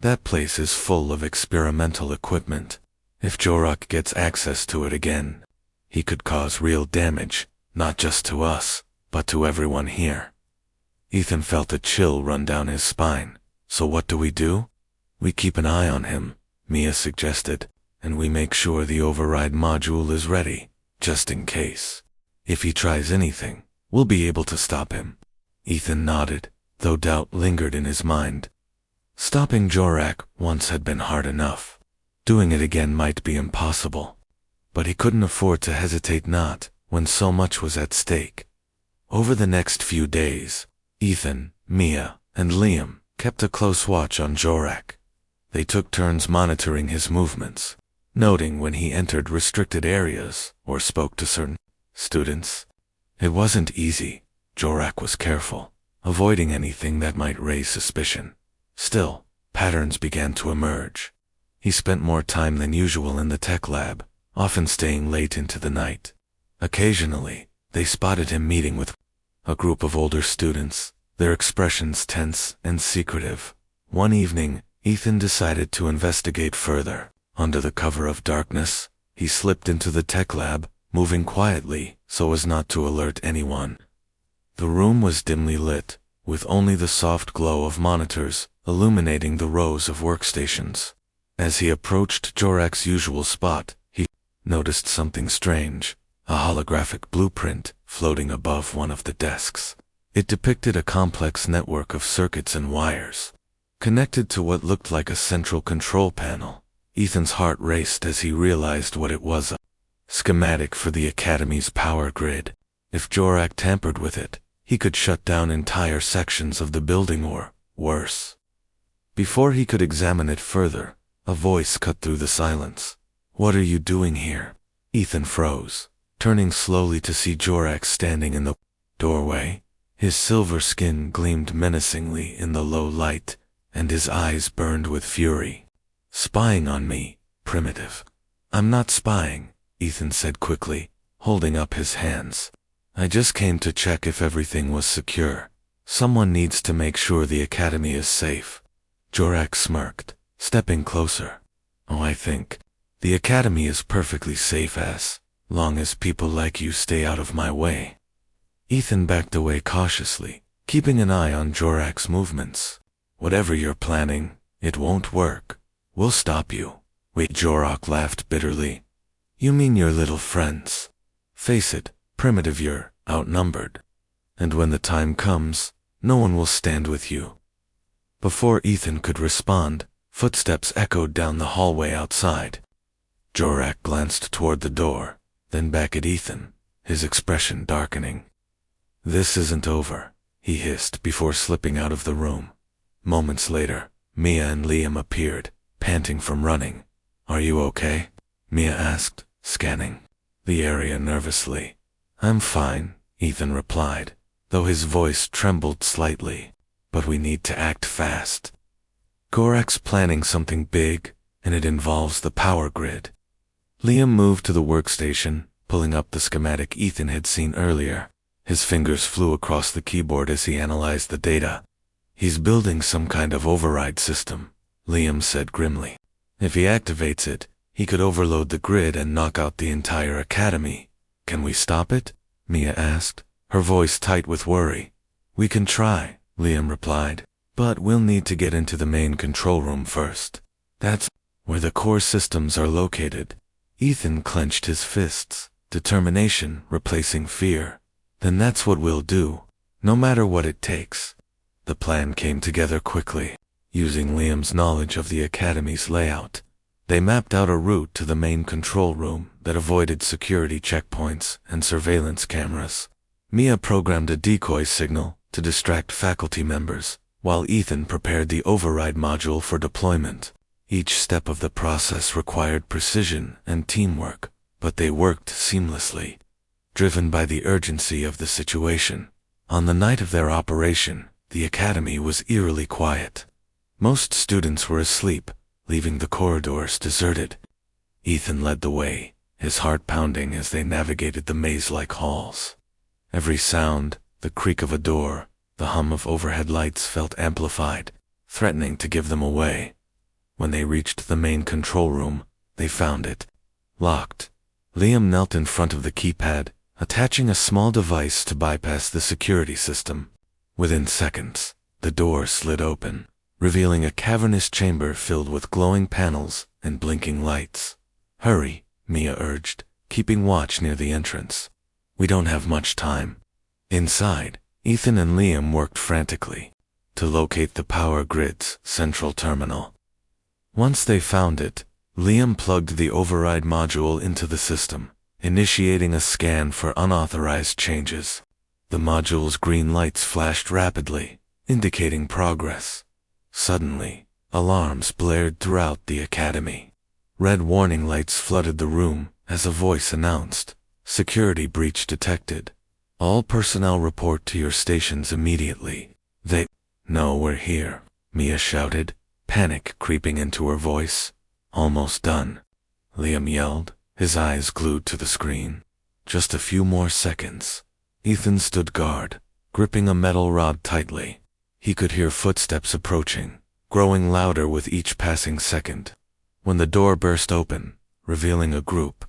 That place is full of experimental equipment. If Jorak gets access to it again, he could cause real damage, not just to us, but to everyone here. Ethan felt a chill run down his spine. So what do? We keep an eye on him, Mia suggested, and we make sure the override module is ready, just in case. If he tries anything, we'll be able to stop him. Ethan nodded, though doubt lingered in his mind. Stopping Jorak once had been hard enough. Doing it again might be impossible. But he couldn't afford to hesitate not when so much was at stake. Over the next few days, Ethan, Mia, and Liam kept a close watch on Jorak. They took turns monitoring his movements, noting when he entered restricted areas or spoke to certain students. It wasn't easy. Jorak was careful, avoiding anything that might raise suspicion. Still, patterns began to emerge. He spent more time than usual in the tech lab, often staying late into the night. Occasionally, they spotted him meeting with a group of older students, their expressions tense and secretive. One evening, Ethan decided to investigate further. Under the cover of darkness, he slipped into the tech lab, moving quietly so as not to alert anyone. The room was dimly lit, with only the soft glow of monitors illuminating the rows of workstations. As he approached Jorak's usual spot, he noticed something strange, a holographic blueprint floating above one of the desks. It depicted a complex network of circuits and wires, connected to what looked like a central control panel. Ethan's heart raced as he realized what it was, a schematic for the Academy's power grid. If Jorak tampered with it, he could shut down entire sections of the building or, worse. Before he could examine it further, a voice cut through the silence. What are you doing here? Ethan froze, turning slowly to see Jorak standing in the doorway. His silver skin gleamed menacingly in the low light, and his eyes burned with fury. Spying on me, primitive. I'm not spying, Ethan said quickly, holding up his hands. I just came to check if everything was secure. Someone needs to make sure the Academy is safe. Jorak smirked, stepping closer. Oh, I think the Academy is perfectly safe as long as people like you stay out of my way. Ethan backed away cautiously, keeping an eye on Jorak's movements. Whatever you're planning, it won't work. We'll stop you. Wait, Jorak laughed bitterly. You mean your little friends? Face it, primitive, you're outnumbered. And when the time comes, no one will stand with you. Before Ethan could respond, footsteps echoed down the hallway outside. Jorak glanced toward the door, then back at Ethan, his expression darkening. "This isn't over," he hissed before slipping out of the room. Moments later, Mia and Liam appeared, panting from running. "Are you okay?" Mia asked, scanning the area nervously. "I'm fine," Ethan replied, though his voice trembled slightly. "But we need to act fast. Gorak's planning something big, and it involves the power grid." Liam moved to the workstation, pulling up the schematic Ethan had seen earlier. His fingers flew across the keyboard as he analyzed the data. "He's building some kind of override system," Liam said grimly. "If he activates it, he could overload the grid and knock out the entire academy. Can we stop it?" Mia asked, her voice tight with worry. "We can try," Liam replied, "but we'll need to get into the main control room first. That's where the core systems are located." Ethan clenched his fists, determination replacing fear. "Then that's what we'll do, no matter what it takes." The plan came together quickly. Using Liam's knowledge of the academy's layout, they mapped out a route to the main control room that avoided security checkpoints and surveillance cameras. Mia programmed a decoy signal to distract faculty members, while Ethan prepared the override module for deployment. Each step of the process required precision and teamwork, but they worked seamlessly, driven by the urgency of the situation. On the night of their operation, the academy was eerily quiet. Most students were asleep, leaving the corridors deserted. Ethan led the way, his heart pounding as they navigated the maze-like halls. Every sound, the creak of a door, the hum of overhead lights felt amplified, threatening to give them away. When they reached the main control room, they found it locked. Liam knelt in front of the keypad, attaching a small device to bypass the security system. Within seconds, the door slid open, revealing a cavernous chamber filled with glowing panels and blinking lights. "Hurry," Mia urged, keeping watch near the entrance. "We don't have much time." Inside, Ethan and Liam worked frantically to locate the power grid's central terminal. Once they found it, Liam plugged the override module into the system, initiating a scan for unauthorized changes. The module's green lights flashed rapidly, indicating progress. Suddenly, alarms blared throughout the academy. Red warning lights flooded the room as a voice announced, "Security breach detected. All personnel report to your stations immediately." "They know we're here," Mia shouted, panic creeping into her voice. "Almost done," Liam yelled, his eyes glued to the screen. Just a few more seconds. Ethan stood guard, gripping a metal rod tightly. He could hear footsteps approaching, growing louder with each passing second. When the door burst open, revealing a group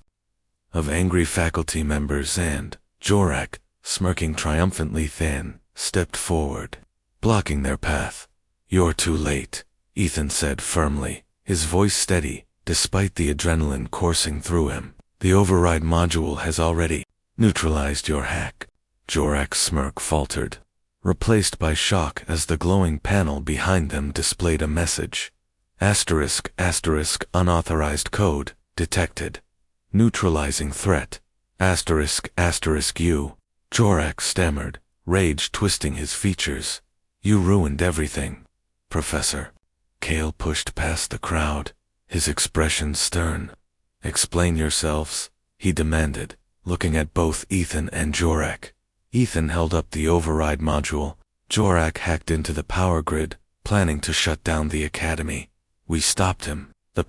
of angry faculty members and Jorak, smirking triumphantly thin, stepped forward, blocking their path. "You're too late," Ethan said firmly, his voice steady, despite the adrenaline coursing through him. "The override module has already neutralized your hack." Jorak's smirk faltered, replaced by shock as the glowing panel behind them displayed a message. Asterisk, asterisk, unauthorized code, detected. Neutralizing threat. Asterisk, asterisk you. Jorak stammered, rage twisting his features. "You ruined everything, Professor." Kale pushed past the crowd, his expression stern. "Explain yourselves," he demanded, looking at both Ethan and Jorak. Ethan held up the override module. Jorak hacked into the power grid, planning to shut down the academy. "We stopped him." The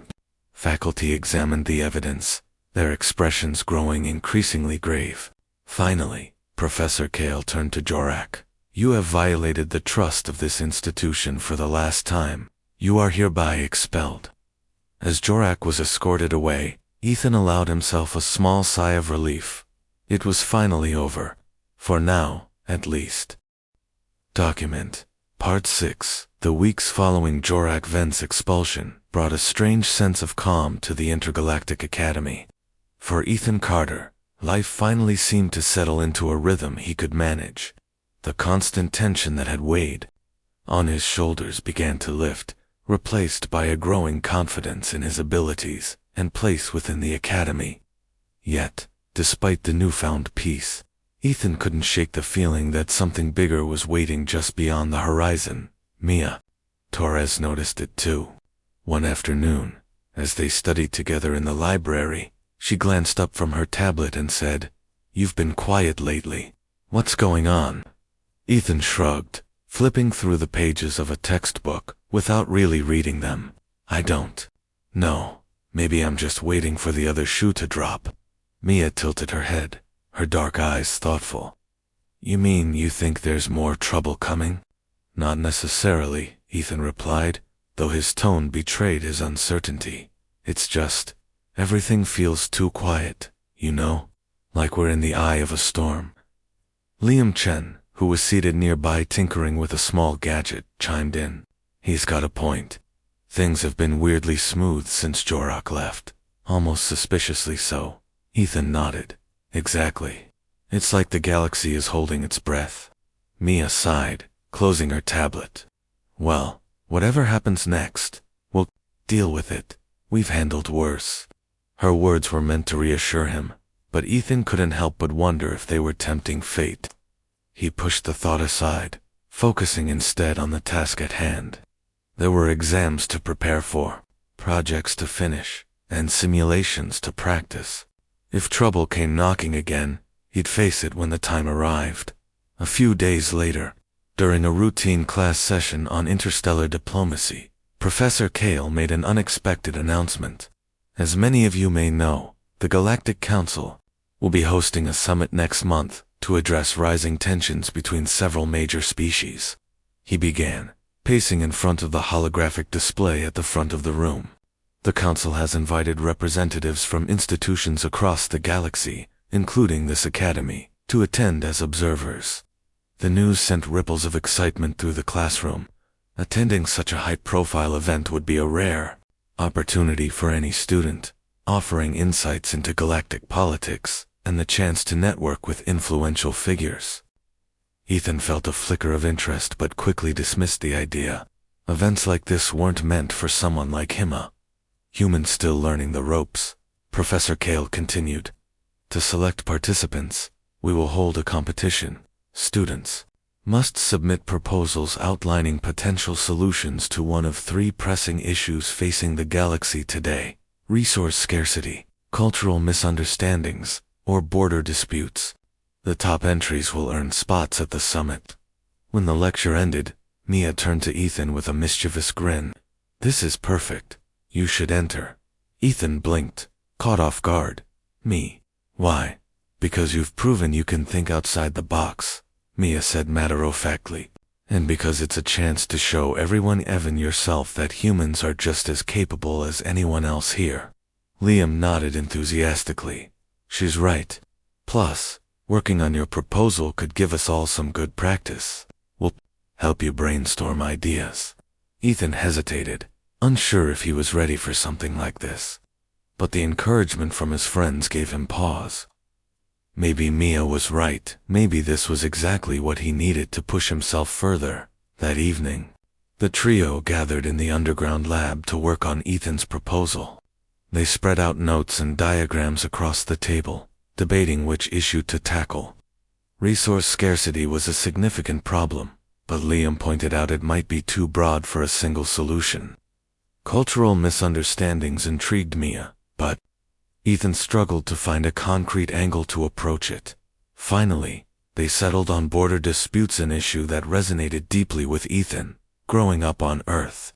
faculty examined the evidence, their expressions growing increasingly grave. Finally, Professor Kale turned to Jorak. "You have violated the trust of this institution for the last time. You are hereby expelled." As Jorak was escorted away, Ethan allowed himself a small sigh of relief. It was finally over. For now, at least. Document. Part 6. The weeks following Jorak Vent's expulsion brought a strange sense of calm to the Intergalactic Academy. For Ethan Carter, life finally seemed to settle into a rhythm he could manage. The constant tension that had weighed on his shoulders began to lift, replaced by a growing confidence in his abilities and place within the academy. Yet, despite the newfound peace, Ethan couldn't shake the feeling that something bigger was waiting just beyond the horizon. Mia Torres noticed it too. One afternoon, as they studied together in the library, she glanced up from her tablet and said, "You've been quiet lately. What's going on?" Ethan shrugged, flipping through the pages of a textbook without really reading them. "I don't know. Maybe I'm just waiting for the other shoe to drop." Mia tilted her head, her dark eyes thoughtful. "You mean you think there's more trouble coming?" "Not necessarily," Ethan replied, though his tone betrayed his uncertainty. "It's just, everything feels too quiet, you know? Like we're in the eye of a storm." Liam Chen, who was seated nearby tinkering with a small gadget, chimed in. "He's got a point. Things have been weirdly smooth since Jorok left, almost suspiciously so." Ethan nodded. "Exactly. It's like the galaxy is holding its breath." Mia sighed, closing her tablet. "Well, whatever happens next, we'll deal with it. We've handled worse." Her words were meant to reassure him, but Ethan couldn't help but wonder if they were tempting fate. He pushed the thought aside, focusing instead on the task at hand. There were exams to prepare for, projects to finish, and simulations to practice. If trouble came knocking again, he'd face it when the time arrived. A few days later, during a routine class session on interstellar diplomacy, Professor Kale made an unexpected announcement. As many of you may know, the Galactic Council will be hosting a summit next month to address rising tensions between several major species. He began, pacing in front of the holographic display at the front of the room. The Council has invited representatives from institutions across the galaxy, including this academy, to attend as observers. The news sent ripples of excitement through the classroom. Attending such a high-profile event would be a rare opportunity for any student, offering insights into galactic politics and the chance to network with influential figures. Ethan felt a flicker of interest but quickly dismissed the idea. Events like this weren't meant for someone like him, a human still learning the ropes. Professor Kale continued. To select participants, we will hold a competition. Students must submit proposals outlining potential solutions to one of three pressing issues facing the galaxy today: resource scarcity, cultural misunderstandings, or border disputes. The top entries will earn spots at the summit. When the lecture ended, Mia turned to Ethan with a mischievous grin. "This is perfect. You should enter." Ethan blinked, caught off guard. "Me? Why?" "Because you've proven you can think outside the box," Mia said matter-of-factly. "And because it's a chance to show everyone, even yourself, that humans are just as capable as anyone else here." Liam nodded enthusiastically. "She's right. Plus, working on your proposal could give us all some good practice. We'll help you brainstorm ideas." Ethan hesitated, unsure if he was ready for something like this. But the encouragement from his friends gave him pause. Maybe Mia was right. Maybe this was exactly what he needed to push himself further. That evening, the trio gathered in the underground lab to work on Ethan's proposal. They spread out notes and diagrams across the table, debating which issue to tackle. Resource scarcity was a significant problem, but Liam pointed out it might be too broad for a single solution. Cultural misunderstandings intrigued Mia, but Ethan struggled to find a concrete angle to approach it. Finally, they settled on border disputes, an issue that resonated deeply with Ethan. Growing up on Earth,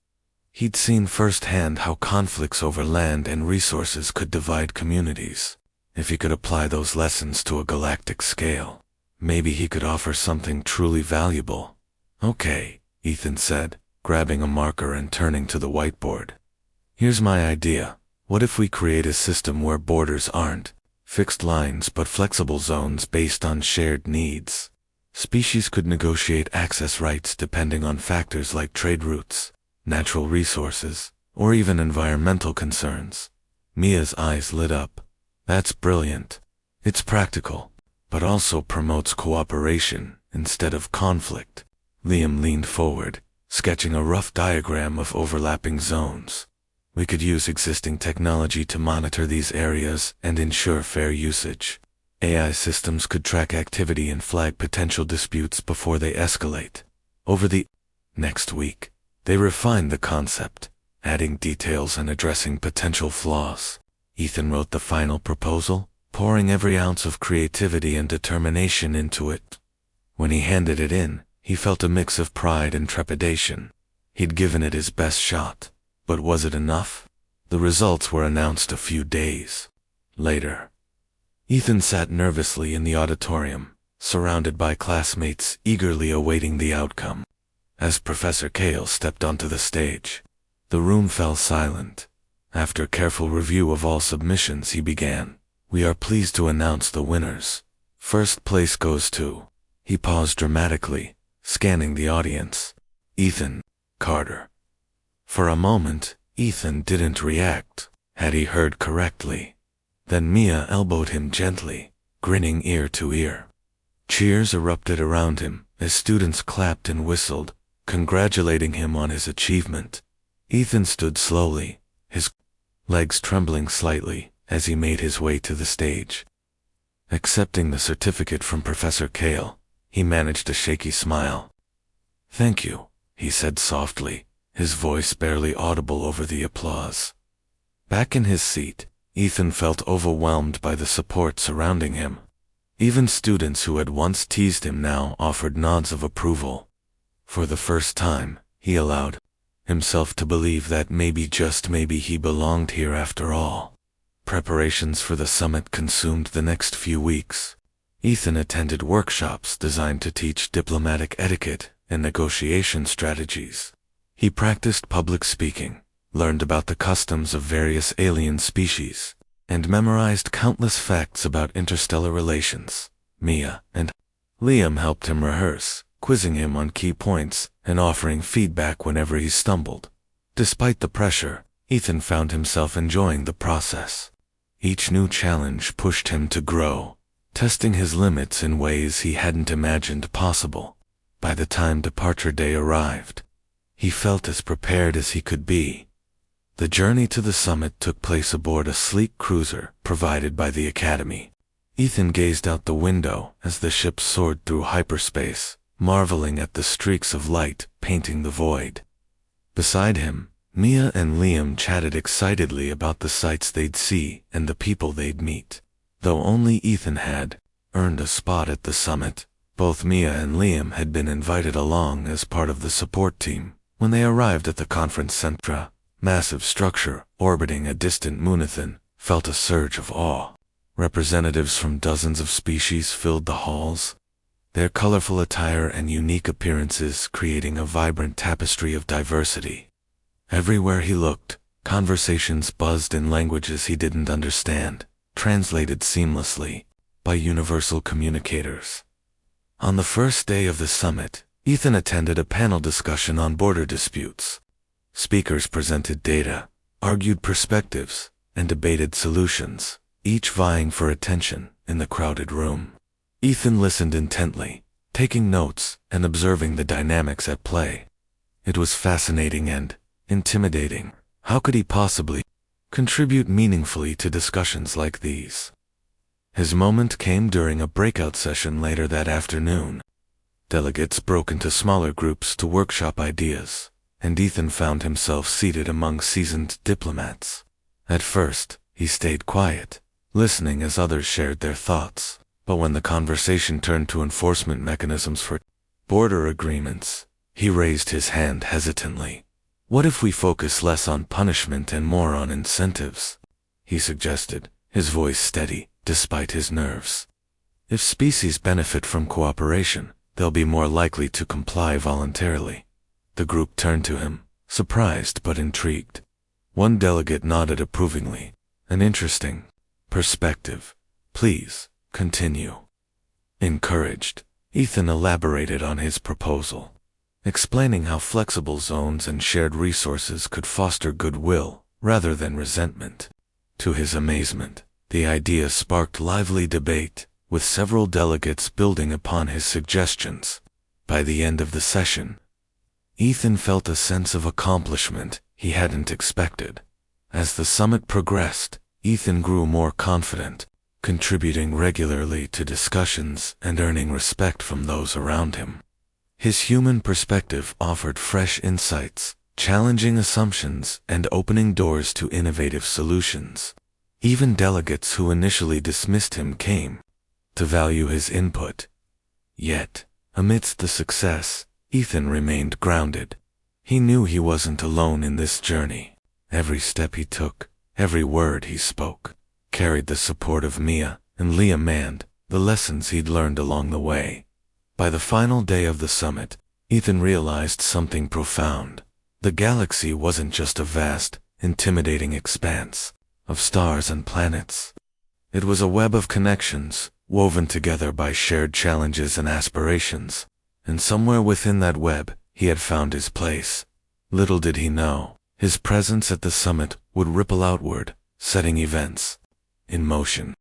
he'd seen firsthand how conflicts over land and resources could divide communities. If he could apply those lessons to a galactic scale, maybe he could offer something truly valuable. "Okay," Ethan said, grabbing a marker and turning to the whiteboard. "Here's my idea. What if we create a system where borders aren't fixed lines but flexible zones based on shared needs? Species could negotiate access rights depending on factors like trade routes, natural resources, or even environmental concerns." Mia's eyes lit up. "That's brilliant. It's practical, but also promotes cooperation instead of conflict." Liam leaned forward, sketching a rough diagram of overlapping zones. We could use existing technology to monitor these areas and ensure fair usage. AI systems could track activity and flag potential disputes before they escalate. Over the next week, they refined the concept, adding details and addressing potential flaws. Ethan wrote the final proposal, pouring every ounce of creativity and determination into it. When he handed it in, he felt a mix of pride and trepidation. He'd given it his best shot, but was it enough? The results were announced a few days later. Ethan sat nervously in the auditorium, surrounded by classmates eagerly awaiting the outcome. As Professor Kale stepped onto the stage, the room fell silent. After careful review of all submissions, he began. We are pleased to announce the winners. First place goes to... He paused dramatically, scanning the audience. Ethan Carter. For a moment, Ethan didn't react. Had he heard correctly? Then Mia elbowed him gently, grinning ear to ear. Cheers erupted around him as students clapped and whistled, congratulating him on his achievement. Ethan stood slowly, his legs trembling slightly as he made his way to the stage. Accepting the certificate from Professor Kale, he managed a shaky smile. "Thank you," he said softly, his voice barely audible over the applause. Back in his seat, Ethan felt overwhelmed by the support surrounding him. Even students who had once teased him now offered nods of approval. For the first time, he allowed himself to believe that maybe, just maybe, he belonged here after all. Preparations for the summit consumed the next few weeks. Ethan attended workshops designed to teach diplomatic etiquette and negotiation strategies. He practiced public speaking, learned about the customs of various alien species, and memorized countless facts about interstellar relations. Mia and Liam helped him rehearse, quizzing him on key points and offering feedback whenever he stumbled. Despite the pressure, Ethan found himself enjoying the process. Each new challenge pushed him to grow, testing his limits in ways he hadn't imagined possible. By the time departure day arrived, he felt as prepared as he could be. The journey to the summit took place aboard a sleek cruiser provided by the Academy. Ethan gazed out the window as the ship soared through hyperspace, marveling at the streaks of light painting the void. Beside him, Mia and Liam chatted excitedly about the sights they'd see and the people they'd meet. Though only Ethan had earned a spot at the summit, both Mia and Liam had been invited along as part of the support team. When they arrived at the conference center, massive structure orbiting a distant moon, Ethan felt a surge of awe. Representatives from dozens of species filled the halls, their colorful attire and unique appearances creating a vibrant tapestry of diversity. Everywhere he looked, conversations buzzed in languages he didn't understand, translated seamlessly by universal communicators. On the first day of the summit, Ethan attended a panel discussion on border disputes. Speakers presented data, argued perspectives, and debated solutions, each vying for attention in the crowded room. Ethan listened intently, taking notes and observing the dynamics at play. It was fascinating and intimidating. How could he possibly contribute meaningfully to discussions like these? His moment came during a breakout session later that afternoon. Delegates broke into smaller groups to workshop ideas, and Ethan found himself seated among seasoned diplomats. At first, he stayed quiet, listening as others shared their thoughts. But when the conversation turned to enforcement mechanisms for border agreements, he raised his hand hesitantly. "What if we focus less on punishment and more on incentives?" he suggested, his voice steady despite his nerves. "If species benefit from cooperation, they'll be more likely to comply voluntarily." The group turned to him, surprised but intrigued. One delegate nodded approvingly. "An interesting perspective. Please continue." Encouraged, Ethan elaborated on his proposal, explaining how flexible zones and shared resources could foster goodwill rather than resentment. To his amazement, the idea sparked lively debate, with several delegates building upon his suggestions. By the end of the session, Ethan felt a sense of accomplishment he hadn't expected. As the summit progressed, Ethan grew more confident, contributing regularly to discussions and earning respect from those around him. His human perspective offered fresh insights, challenging assumptions and opening doors to innovative solutions. Even delegates who initially dismissed him came to value his input. Yet, amidst the success, Ethan remained grounded. He knew he wasn't alone in this journey. Every step he took, every word he spoke, carried the support of Mia and Liam and the lessons he'd learned along the way. By the final day of the summit, Ethan realized something profound. The galaxy wasn't just a vast, intimidating expanse of stars and planets. It was a web of connections, woven together by shared challenges and aspirations. And somewhere within that web, he had found his place. Little did he know, his presence at the summit would ripple outward, setting events in motion.